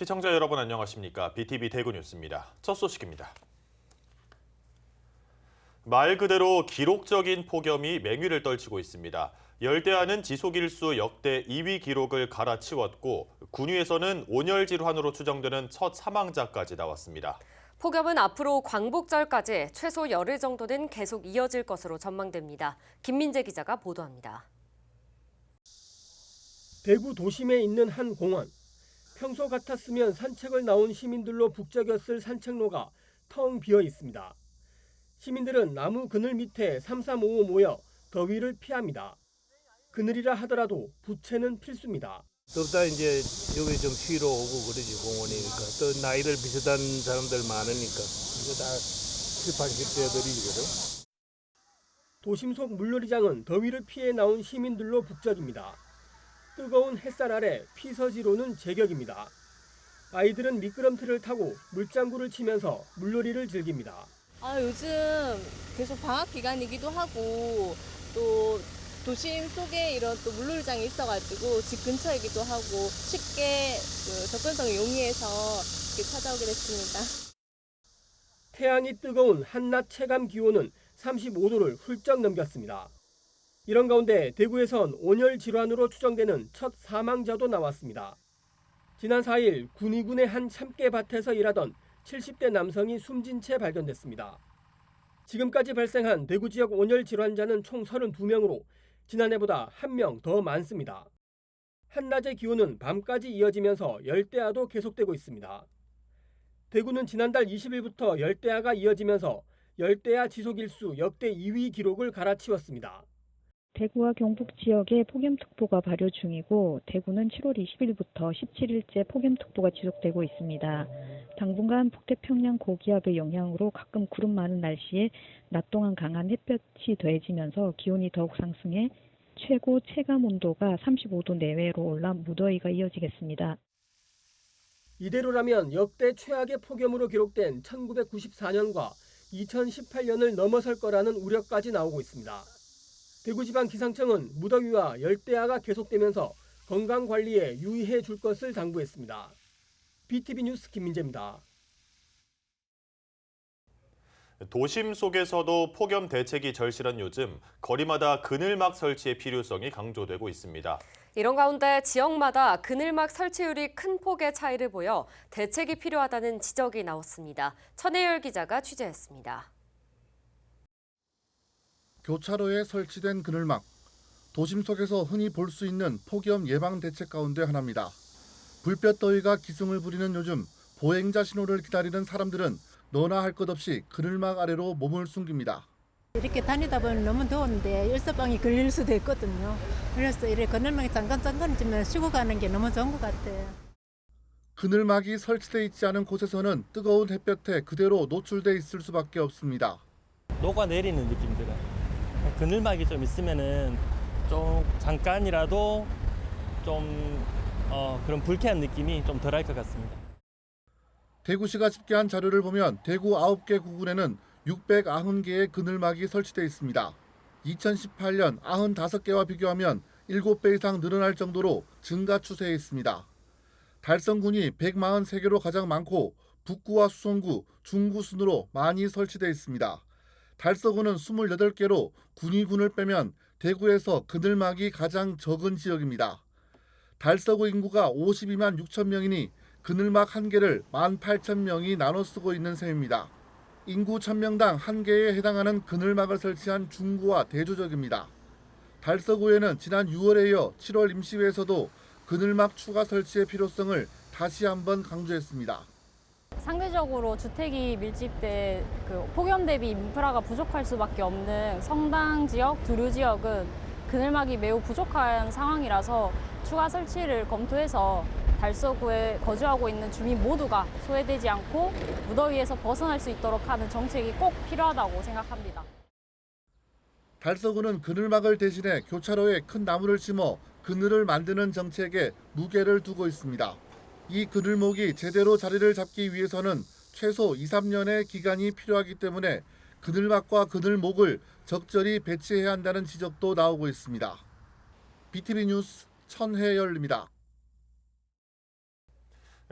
시청자 여러분 안녕하십니까? BTV 대구 뉴스입니다. 첫 소식입니다. 말 그대로 기록적인 폭염이 맹위를 떨치고 있습니다. 열대야는 지속일수 역대 2위 기록을 갈아치웠고 군위에서는 온열 질환으로 추정되는 첫 사망자까지 나왔습니다. 폭염은 앞으로 광복절까지 최소 열흘 정도는 계속 이어질 것으로 전망됩니다. 김민재 기자가 보도합니다. 대구 도심에 있는 한 공원. 평소 같았으면 산책을 나온 시민들로 북적였을 산책로가 텅 비어 있습니다. 시민들은 나무 그늘 밑에 삼삼오오 모여 더위를 피합니다. 그늘이라 하더라도 부채는 필수입니다. 덥다 이제 여기 좀 쉬러 오고 그러지 공원이니까 또 나이들 비슷한 사람들 많으니까 이거 다 7, 80대들이거든. 도심 속 물놀이장은 더위를 피해 나온 시민들로 북적입니다. 뜨거운 햇살 아래 피서지로는 제격입니다. 아이들은 미끄럼틀을 타고 물장구를 치면서 물놀이를 즐깁니다. 요즘 계속 방학 기간이기도 하고 또 도심 속에 이런 또 물놀이장이 있어가지고 집 근처이기도 하고 쉽게 접근성을 용이해서 이렇게 찾아오게 됐습니다. 태양이 뜨거운 한낮 체감 기온은 35도를 훌쩍 넘겼습니다. 이런 가운데 대구에선 온열 질환으로 추정되는 첫 사망자도 나왔습니다. 지난 4일 군위군의 한 참깨밭에서 일하던 70대 남성이 숨진 채 발견됐습니다. 지금까지 발생한 대구 지역 온열 질환자는 총 32명으로 지난해보다 1명 더 많습니다. 한낮의 기온은 밤까지 이어지면서 열대야도 계속되고 있습니다. 대구는 지난달 20일부터 열대야가 이어지면서 열대야 지속일수 역대 2위 기록을 갈아치웠습니다. 대구와 경북 지역에 폭염특보가 발효 중이고 대구는 7월 20일부터 17일째 폭염특보가 지속되고 있습니다. 당분간 북태평양 고기압의 영향으로 가끔 구름 많은 날씨에 낮 동안 강한 햇볕이 더해지면서 기온이 더욱 상승해 최고 체감 온도가 35도 내외로 올라 무더위가 이어지겠습니다. 이대로라면 역대 최악의 폭염으로 기록된 1994년과 2018년을 넘어설 거라는 우려까지 나오고 있습니다. 대구지방기상청은 무더위와 열대야가 계속되면서 건강관리에 유의해 줄 것을 당부했습니다. BTV 뉴스 김민재입니다. 도심 속에서도 폭염 대책이 절실한 요즘 거리마다 그늘막 설치의 필요성이 강조되고 있습니다. 이런 가운데 지역마다 그늘막 설치율이 큰 폭의 차이를 보여 대책이 필요하다는 지적이 나왔습니다. 천혜열 기자가 취재했습니다. 교차로에 설치된 그늘막, 도심 속에서 흔히 볼 수 있는 폭염 예방 대책 가운데 하나입니다. 불볕 더위가 기승을 부리는 요즘 보행자 신호를 기다리는 사람들은 너나 할 것 없이 그늘막 아래로 몸을 숨깁니다. 이렇게 다니다 보면 너무 더운데 일사병이 걸릴 수도 있거든요. 그래서 이렇게 그늘막이 잠깐 쉬고 가는 게 너무 좋은 것 같아요. 그늘막이 설치돼 있지 않은 곳에서는 뜨거운 햇볕에 그대로 노출돼 있을 수밖에 없습니다. 녹아내리는 느낌 들어요. 그늘막이 좀 있으면은 좀 잠깐이라도 좀 그런 불쾌한 느낌이 좀 덜할 것 같습니다. 대구시가 집계한 자료를 보면 대구 9개 구군에는 690개의 그늘막이 설치돼 있습니다. 2018년 95개와 비교하면 7배 이상 늘어날 정도로 증가 추세에 있습니다. 달성군이 143개로 가장 많고 북구와 수성구, 중구 순으로 많이 설치돼 있습니다. 달서구는 28개로 군위군을 빼면 대구에서 그늘막이 가장 적은 지역입니다. 달서구 인구가 52만 6천 명이니 그늘막 1개를 18,000명이 나눠 쓰고 있는 셈입니다. 인구 1,000명당 1개에 해당하는 그늘막을 설치한 중구와 대조적입니다. 달서구에는 지난 6월에 이어 7월 임시회에서도 그늘막 추가 설치의 필요성을 다시 한번 강조했습니다. 상대적으로 주택이 밀집돼 폭염 대비 인프라가 부족할 수밖에 없는 성당 지역, 두류 지역은 그늘막이 매우 부족한 상황이라서 추가 설치를 검토해서 달서구에 거주하고 있는 주민 모두가 소외되지 않고 무더위에서 벗어날 수 있도록 하는 정책이 꼭 필요하다고 생각합니다. 달서구는 그늘막을 대신해 교차로에 큰 나무를 심어 그늘을 만드는 정책에 무게를 두고 있습니다. 이 그늘목이 제대로 자리를 잡기 위해서는 최소 2, 3년의 기간이 필요하기 때문에 그늘막과 그늘목을 적절히 배치해야 한다는 지적도 나오고 있습니다. BTV 뉴스 천혜열입니다.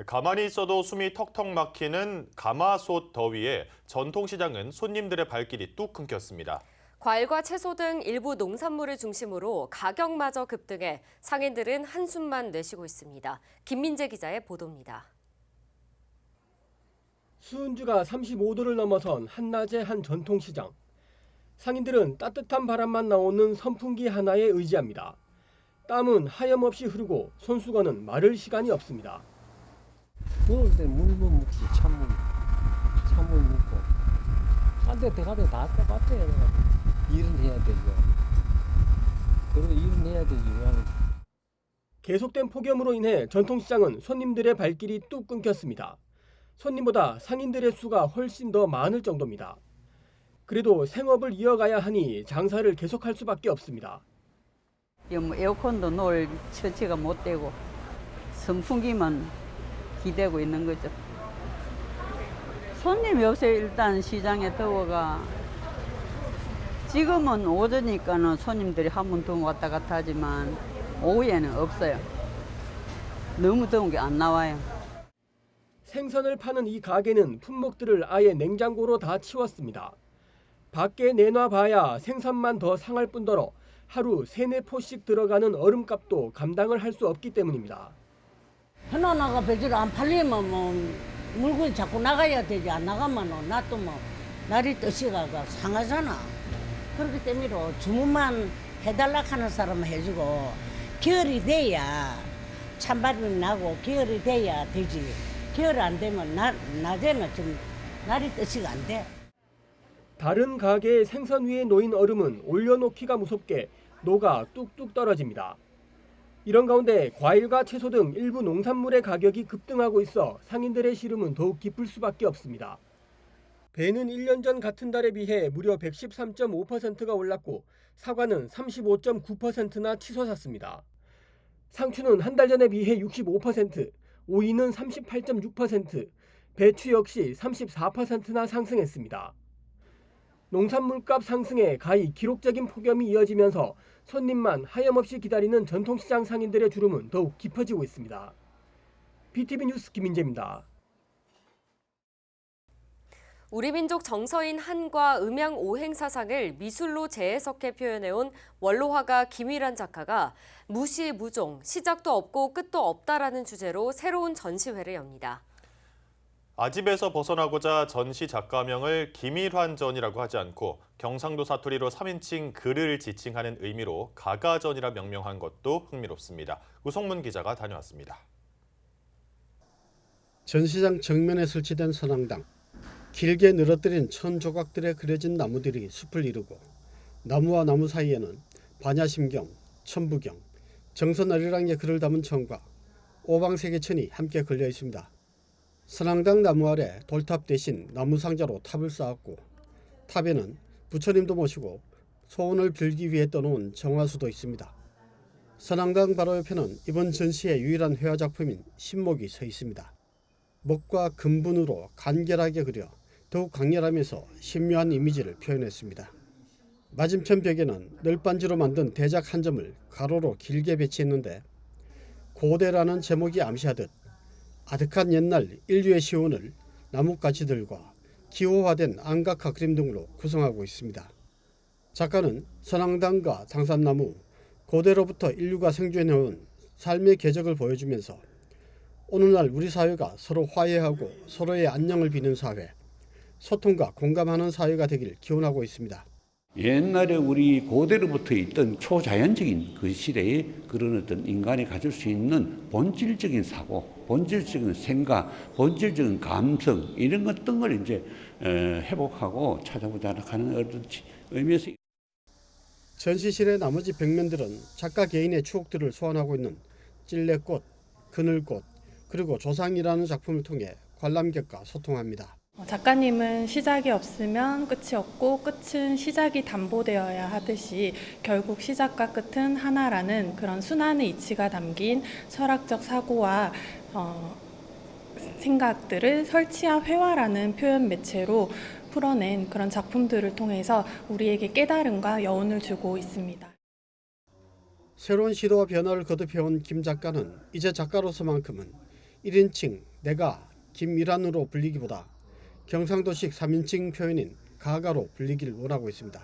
가만히 있어도 숨이 턱턱 막히는 가마솥 더위에 전통시장은 손님들의 발길이 뚝 끊겼습니다. 과일과 채소 등 일부 농산물을 중심으로 가격마저 급등해 상인들은 한숨만 내쉬고 있습니다. 김민재 기자의 보도입니다. 수은주가 35도를 넘어선 한낮의 한 전통시장. 상인들은 따뜻한 바람만 나오는 선풍기 하나에 의지합니다. 땀은 하염없이 흐르고 손수건은 마를 시간이 없습니다. 더울 때 물만 먹지, 찬물 먹고. 딴 데 들어가도 다 똑같아요. 일은 해야 되죠. 그리고 일은 해야 되지. 계속된 폭염으로 인해 전통시장은 손님들의 발길이 뚝 끊겼습니다. 손님보다 상인들의 수가 훨씬 더 많을 정도입니다. 그래도 생업을 이어가야 하니 장사를 계속할 수밖에 없습니다. 에어컨도 놓을 처치가 못 되고 선풍기만 기대고 있는 거죠. 손님이 없어요. 일단 시장에 더워가. 지금은 오전이니까는 손님들이 한 번 더 왔다 갔다 하지만 오후에는 없어요. 너무 더운 게 안 나와요. 생선을 파는 이 가게는 품목들을 아예 냉장고로 다 치웠습니다. 밖에 내놔봐야 생선만 더 상할 뿐더러 하루 3-4포씩 들어가는 얼음값도 감당을 할 수 없기 때문입니다. 하나하나가 배지를 안 팔리면 뭐 물건이 자꾸 나가야 되지. 안 나가면 놔두면 날이 뜻이가 상하잖아. 그렇기 때문에 주문만 해달라 하는 사람은 해주고 겨울이 돼야 찬바람이 나고 겨울이 돼야 되지. 겨울 안 되면 낮에는 좀 날이 뜻이가 안 돼. 다른 가게의 생선 위에 놓인 얼음은 올려놓기가 무섭게 녹아 뚝뚝 떨어집니다. 이런 가운데 과일과 채소 등 일부 농산물의 가격이 급등하고 있어 상인들의 시름은 더욱 깊을 수밖에 없습니다. 배는 1년 전 같은 달에 비해 무려 113.5%가 올랐고 사과는 35.9%나 치솟았습니다. 상추는 한 달 전에 비해 65%, 오이는 38.6%, 배추 역시 34%나 상승했습니다. 농산물값 상승에 가히 기록적인 폭염이 이어지면서 손님만 하염없이 기다리는 전통시장 상인들의 주름은 더욱 깊어지고 있습니다. BTV 뉴스 김민재입니다. 우리 민족 정서인 한과 음양 오행사상을 미술로 재해석해 표현해온 원로화가 김일환 작가가 무시, 무종, 시작도 없고 끝도 없다라는 주제로 새로운 전시회를 엽니다. 아집에서 벗어나고자 전시 작가명을 김일환전이라고 하지 않고 경상도 사투리로 3인칭 글을 지칭하는 의미로 가가전이라 명명한 것도 흥미롭습니다. 우성문 기자가 다녀왔습니다. 전시장 정면에 설치된 선앙당. 길게 늘어뜨린 천 조각들에 그려진 나무들이 숲을 이루고 나무와 나무 사이에는 반야심경, 천부경, 정선어리랑의 글을 담은 천과 오방세계천이 함께 걸려 있습니다. 선앙당 나무 아래 돌탑 대신 나무 상자로 탑을 쌓았고 탑에는 부처님도 모시고 소원을 빌기 위해 떠놓은 정화수도 있습니다. 선앙당 바로 옆에는 이번 전시의 유일한 회화 작품인 신목이 서 있습니다. 목과 근분으로 간결하게 그려 더욱 강렬하면서 신묘한 이미지를 표현했습니다. 맞은편 벽에는 널빤지로 만든 대작 한 점을 가로로 길게 배치했는데 고대라는 제목이 암시하듯 아득한 옛날 인류의 시온을 나뭇가지들과 기호화된 안각화 그림 등으로 구성하고 있습니다. 작가는 선앙당과 당산나무, 고대로부터 인류가 생존해온 삶의 궤적을 보여주면서 오늘날 우리 사회가 서로 화해하고 서로의 안녕을 비는 사회, 소통과 공감하는 사회가 되길 기원하고 있습니다. 옛날에 우리 고대로부터 있던 초자연적인 그 시대에 그런 어떤 인간이 가질 수 있는 본질적인 사고, 본질적인 생각, 본질적인 감성 이런 어떤 걸 이제 회복하고 찾아보자 하는 어떤 의미에서 전시실의 나머지 벽면들은 작가 개인의 추억들을 소환하고 있는 찔레꽃, 그늘꽃, 그리고 조상이라는 작품을 통해 관람객과 소통합니다. 작가님은 시작이 없으면 끝이 없고 끝은 시작이 담보되어야 하듯이 결국 시작과 끝은 하나라는 그런 순환의 이치가 담긴 철학적 사고와 생각들을 설치와 회화라는 표현 매체로 풀어낸 그런 작품들을 통해서 우리에게 깨달음과 여운을 주고 있습니다. 새로운 시도와 변화를 거듭해온 김 작가는 이제 작가로서만큼은 1인칭 내가 김일환으로 불리기보다 경상도식 3인칭 표현인 가가로 불리길 원하고 있습니다.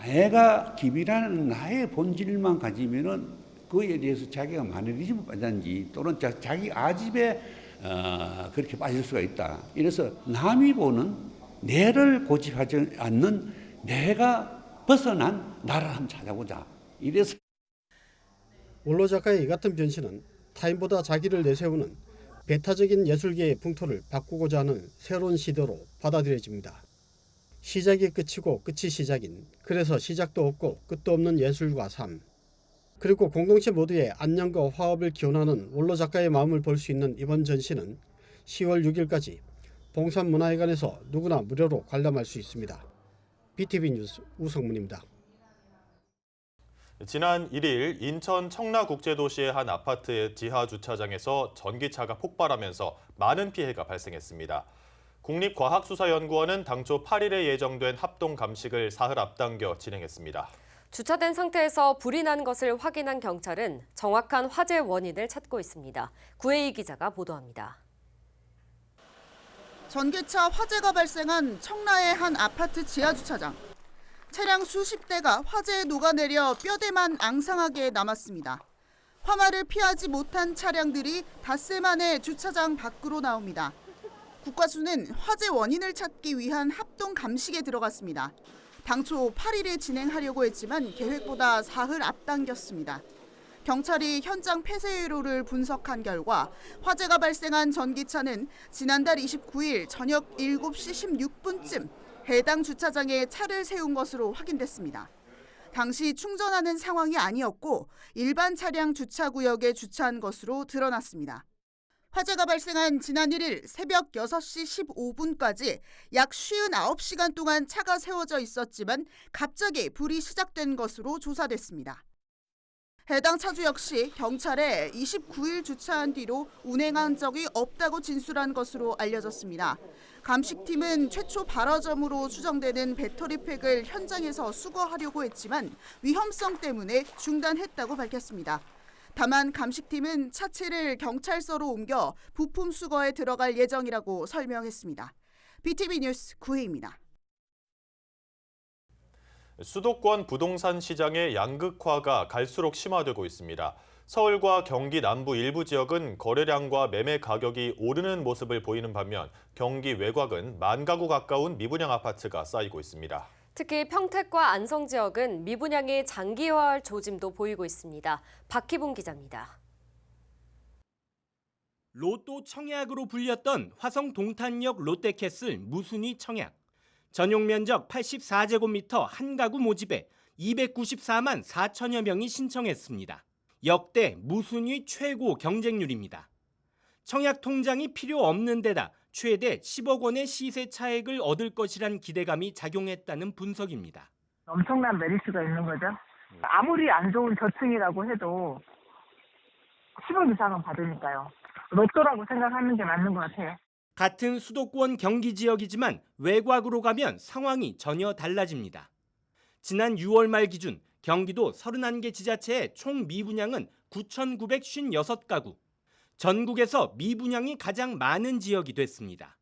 내가 김이라는 나의 본질만 가지면은 그에 대해서 자기가 마니리즘에 빠졌는지 또는 자기 아집에 그렇게 빠질 수가 있다. 이래서 남이 보는 내를 고집하지 않는 내가 벗어난 나를 한번 찾아보자. 이래서 원로 작가의 이 같은 변신은 타인보다 자기를 내세우는 배타적인 예술계의 풍토를 바꾸고자 하는 새로운 시도로 받아들여집니다. 시작이 끝이고 끝이 시작인, 그래서 시작도 없고 끝도 없는 예술과 삶, 그리고 공동체 모두의 안녕과 화합을 기원하는 원로 작가의 마음을 볼 수 있는 이번 전시는 10월 6일까지 봉산문화회관에서 누구나 무료로 관람할 수 있습니다. BTV 뉴스 우성문입니다. 지난 1일 인천 청라국제도시의 한 아파트 지하 주차장에서 전기차가 폭발하면서 많은 피해가 발생했습니다. 국립과학수사연구원은 당초 8일에 예정된 합동 감식을 사흘 앞당겨 진행했습니다. 주차된 상태에서 불이 난 것을 확인한 경찰은 정확한 화재 원인을 찾고 있습니다. 구혜희 기자가 보도합니다. 전기차 화재가 발생한 청라의 한 아파트 지하 주차장. 차량 수십 대가 화재에 녹아내려 뼈대만 앙상하게 남았습니다. 화마를 피하지 못한 차량들이 닷새 만에 주차장 밖으로 나옵니다. 국과수는 화재 원인을 찾기 위한 합동 감식에 들어갔습니다. 당초 8일에 진행하려고 했지만 계획보다 사흘 앞당겼습니다. 경찰이 현장 폐쇄회로를 분석한 결과 화재가 발생한 전기차는 지난달 29일 저녁 7시 16분쯤 해당 주차장에 차를 세운 것으로 확인됐습니다. 당시 충전하는 상황이 아니었고 일반 차량 주차구역에 주차한 것으로 드러났습니다. 화재가 발생한 지난 1일 새벽 6시 15분까지 약 59시간 동안 차가 세워져 있었지만 갑자기 불이 시작된 것으로 조사됐습니다. 해당 차주 역시 경찰에 29일 주차한 뒤로 운행한 적이 없다고 진술한 것으로 알려졌습니다. 감식팀은 최초 발화점으로 추정되는 배터리팩을 현장에서 수거하려고 했지만 위험성 때문에 중단했다고 밝혔습니다. 다만 감식팀은 차체를 경찰서로 옮겨 부품 수거에 들어갈 예정이라고 설명했습니다. BTV 뉴스 구혜입니다. 수도권 부동산 시장의 양극화가 갈수록 심화되고 있습니다. 서울과 경기 남부 일부 지역은 거래량과 매매 가격이 오르는 모습을 보이는 반면 경기 외곽은 10,000가구 가까운 미분양 아파트가 쌓이고 있습니다. 특히 평택과 안성 지역은 미분양이 장기화할 조짐도 보이고 있습니다. 박희봉 기자입니다. 로또 청약으로 불렸던 화성 동탄역 롯데캐슬 무순위 청약. 전용 면적 84제곱미터 한 가구 모집에 294만 4천여 명이 신청했습니다. 역대 무순위 최고 경쟁률입니다. 청약 통장이 필요 없는 데다 최대 10억 원의 시세 차익을 얻을 것이란 기대감이 작용했다는 분석입니다. 엄청난 메리트가 있는 거죠. 아무리 안 좋은 저층이라고 해도 10억 이상은 받으니까요. 로또라고 생각하는 게 맞는 것 같아요. 같은 수도권 경기 지역이지만 외곽으로 가면 상황이 전혀 달라집니다. 지난 6월 말 기준 경기도 31개 지자체의 총 미분양은 9,956가구. 전국에서 미분양이 가장 많은 지역이 됐습니다.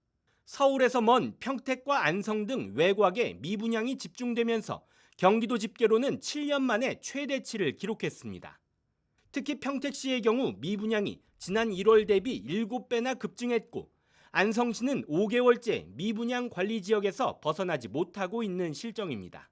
서울에서 먼 평택과 안성 등 외곽에 미분양이 집중되면서 경기도 집계로는 7년 만에 최대치를 기록했습니다. 특히 평택시의 경우 미분양이 지난 1월 대비 7배나 급증했고 안성시는 5개월째 미분양 관리 지역에서 벗어나지 못하고 있는 실정입니다.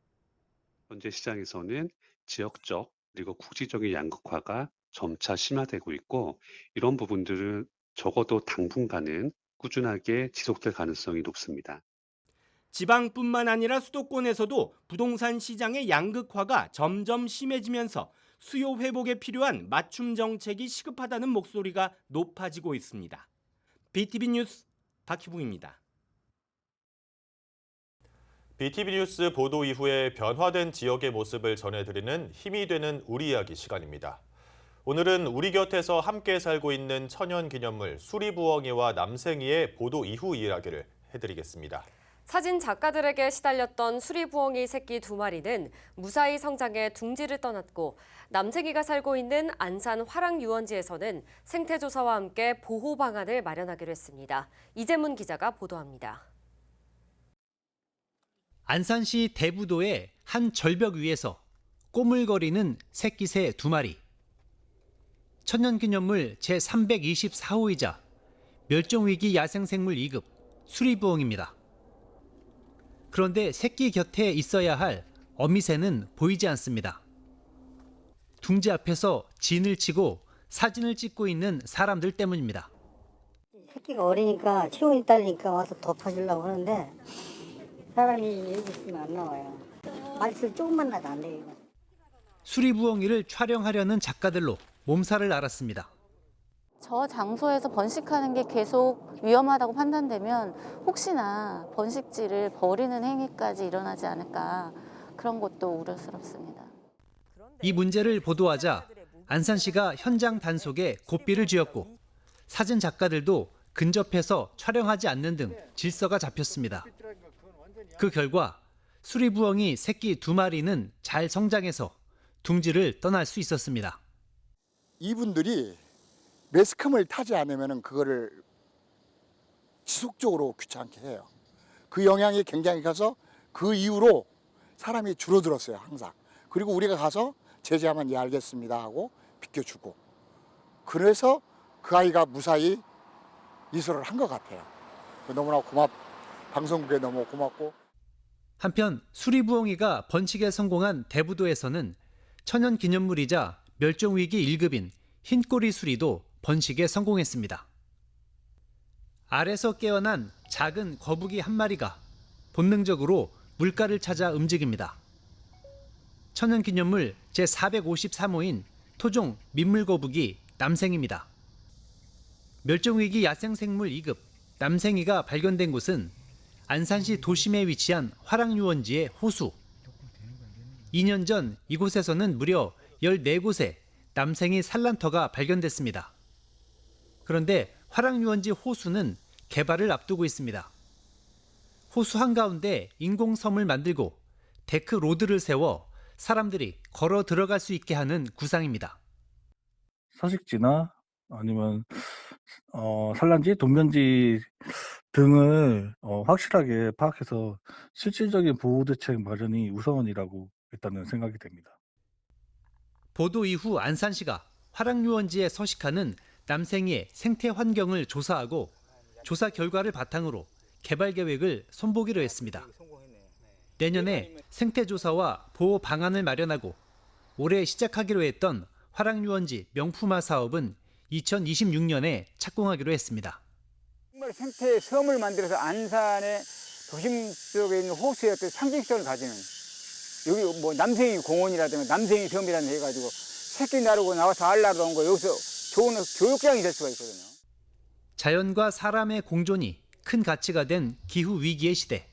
현재 시장에서는 지역적 그리고 국지적인 양극화가 점차 심화되고 있고 이런 부분들은 적어도 당분간은 꾸준하게 지속될 가능성이 높습니다. 지방뿐만 아니라 수도권에서도 부동산 시장의 양극화가 점점 심해지면서 수요 회복에 필요한 맞춤 정책이 시급하다는 목소리가 높아지고 있습니다. BTV 뉴스 박희붕입니다. BTV 뉴스 보도 이후에 변화된 지역의 모습을 전해드리는 힘이 되는 우리 이야기 시간입니다. 오늘은 우리 곁에서 함께 살고 있는 천연 기념물 수리부엉이와 남생이의 보도 이후 이야기를 해드리겠습니다. 사진 작가들에게 시달렸던 수리부엉이 새끼 2마리는 무사히 성장해 둥지를 떠났고 남생이가 살고 있는 안산 화랑유원지에서는 생태조사와 함께 보호 방안을 마련하기로 했습니다. 이재문 기자가 보도합니다. 안산시 대부도의 한 절벽 위에서 꼬물거리는 새끼새 2마리. 천년기념물 제324호이자 멸종위기 야생생물 2급 수리부엉입니다. 그런데 새끼 곁에 있어야 할 어미새는 보이지 않습니다. 둥지 앞에서 진을 치고 사진을 찍고 있는 사람들 때문입니다. 새끼가 어리니까 체온이 딸리니까 와서 덮어주려고 하는데 사람이 여기 있으면 안 나와요. 말씀 조금만 나도 안 돼요. 수리부엉이를 촬영하려는 작가들로 몸살을 앓았습니다. 저 장소에서 번식하는 게 계속 위험하다고 판단되면 혹시나 번식지를 버리는 행위까지 일어나지 않을까, 그런 것도 우려스럽습니다. 이 문제를 보도하자 안산시가 현장 단속에 고삐를 쥐었고 사진 작가들도 근접해서 촬영하지 않는 등 질서가 잡혔습니다. 그 결과 수리부엉이 새끼 2마리는 잘 성장해서 둥지를 떠날 수 있었습니다. 이분들이 매스컴을 타지 않으면 그거를 지속적으로 귀찮게 해요. 그 영향이 굉장히 커서 그 이후로 사람이 줄어들었어요, 항상. 그리고 우리가 가서 제재하면 예 알겠습니다 하고 비켜주고. 그래서 그 아이가 무사히 이소를 한 것 같아요. 너무나 방송국에 너무 고맙고. 한편 수리부엉이가 번식에 성공한 대부도에서는 천연기념물이자 멸종위기 1급인 흰꼬리 수리도 번식에 성공했습니다. 알에서 깨어난 작은 거북이 한 마리가 본능적으로 물가를 찾아 움직입니다. 천연기념물 제453호인 토종 민물거북이 남생입니다. 멸종위기 야생생물 2급 남생이가 발견된 곳은 안산시 도심에 위치한 화랑유원지의 호수. 2년 전 이곳에서는 무려 14곳에 남생이 산란터가 발견됐습니다. 그런데 화랑유원지 호수는 개발을 앞두고 있습니다. 호수 한가운데 인공섬을 만들고 데크 로드를 세워 사람들이 걸어 들어갈 수 있게 하는 구상입니다. 서식지나 아니면 산란지, 동면지 등을 확실하게 파악해서 실질적인 보호대책 마련이 우선이라고 일단은 생각이 됩니다. 보도 이후 안산시가 화랑유원지에 서식하는 남생이의 생태 환경을 조사하고 조사 결과를 바탕으로 개발 계획을 손보기로 했습니다. 내년에 생태 조사와 보호 방안을 마련하고 올해 시작하기로 했던 화랑유원지 명품화 사업은 2026년에 착공하기로 했습니다. 정말 생태 섬을 만들어서 안산의 도심 속에 있는 호수의 어떤 상징성을 가지는, 여기 뭐 남생이 공원이라든가 남생이 섬이라는 해가지고 새끼 나르고 나와서 알 나르고 온 거 여기서 좋은 교육장이 될 수가 있거든요. 자연과 사람의 공존이 큰 가치가 된 기후 위기의 시대.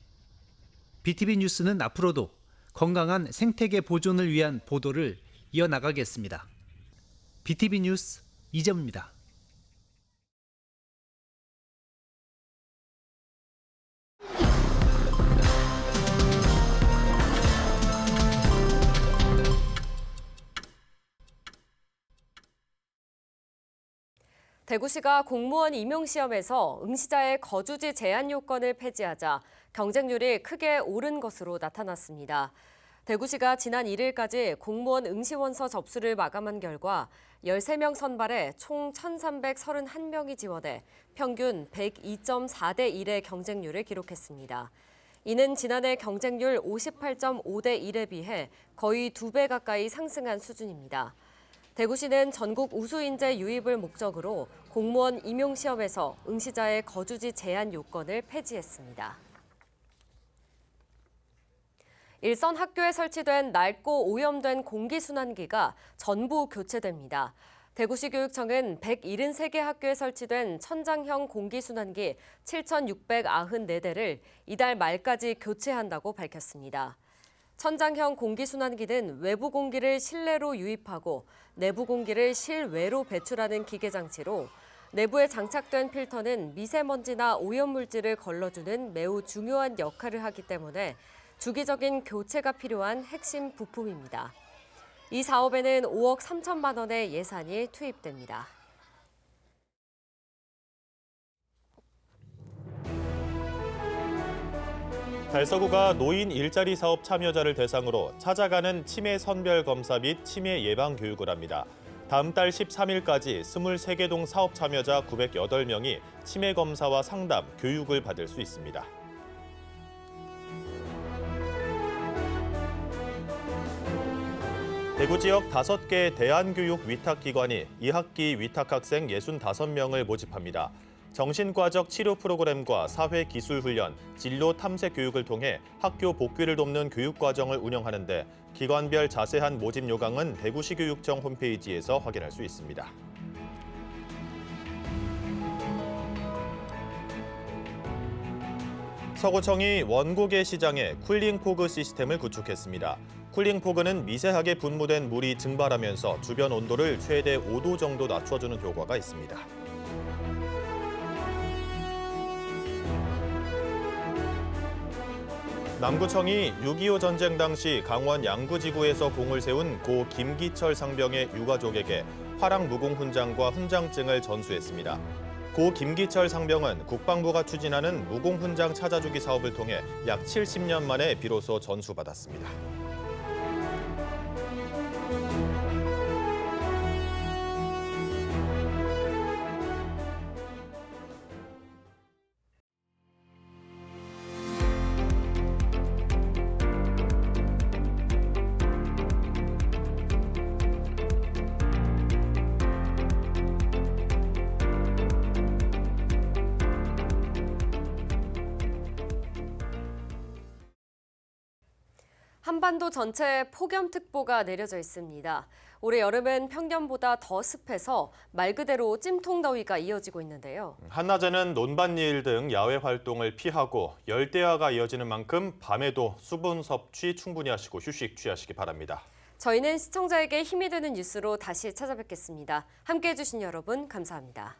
BTV 뉴스는 앞으로도 건강한 생태계 보존을 위한 보도를 이어나가겠습니다. BTV 뉴스 이재문입니다. 대구시가 공무원 임용시험에서 응시자의 거주지 제한 요건을 폐지하자 경쟁률이 크게 오른 것으로 나타났습니다. 대구시가 지난 1일까지 공무원 응시원서 접수를 마감한 결과 13명 선발에 총 1,331명이 지원해 평균 102.4대 1의 경쟁률을 기록했습니다. 이는 지난해 경쟁률 58.5대 1에 비해 거의 2배 가까이 상승한 수준입니다. 대구시는 전국 우수 인재 유입을 목적으로 공무원 임용시험에서 응시자의 거주지 제한 요건을 폐지했습니다. 일선 학교에 설치된 낡고 오염된 공기순환기가 전부 교체됩니다. 대구시 교육청은 173개 학교에 설치된 천장형 공기순환기 7,694대를 이달 말까지 교체한다고 밝혔습니다. 천장형 공기순환기는 외부 공기를 실내로 유입하고 내부 공기를 실외로 배출하는 기계 장치로 내부에 장착된 필터는 미세먼지나 오염물질을 걸러주는 매우 중요한 역할을 하기 때문에 주기적인 교체가 필요한 핵심 부품입니다. 이 사업에는 5억 3천만 원의 예산이 투입됩니다. 달서구가 노인 일자리 사업 참여자를 대상으로 찾아가는 치매 선별 검사 및 치매 예방 교육을 합니다. 다음 달 13일까지 23개 동 사업 참여자 908명이 치매 검사와 상담, 교육을 받을 수 있습니다. 대구 지역 5개 대안교육 위탁기관이 2학기 위탁학생 65명을 모집합니다. 정신과적 치료 프로그램과 사회기술훈련, 진로 탐색 교육을 통해 학교 복귀를 돕는 교육과정을 운영하는데 기관별 자세한 모집 요강은 대구시 교육청 홈페이지에서 확인할 수 있습니다. 서구청이 원고개 시장에 쿨링포그 시스템을 구축했습니다. 쿨링포그는 미세하게 분무된 물이 증발하면서 주변 온도를 최대 5도 정도 낮춰주는 효과가 있습니다. 남구청이 6.25 전쟁 당시 강원 양구지구에서 공을 세운 고 김기철 상병의 유가족에게 화랑 무공 훈장과 훈장증을 전수했습니다. 고 김기철 상병은 국방부가 추진하는 무공 훈장 찾아주기 사업을 통해 약 70년 만에 비로소 전수받았습니다. 한반도 전체에 폭염특보가 내려져 있습니다. 올해 여름은 평년보다 더 습해서 말 그대로 찜통더위가 이어지고 있는데요. 한낮에는 논밭일 등 야외 활동을 피하고 열대야가 이어지는 만큼 밤에도 수분 섭취 충분히 하시고 휴식 취하시기 바랍니다. 저희는 시청자에게 힘이 되는 뉴스로 다시 찾아뵙겠습니다. 함께해 주신 여러분 감사합니다.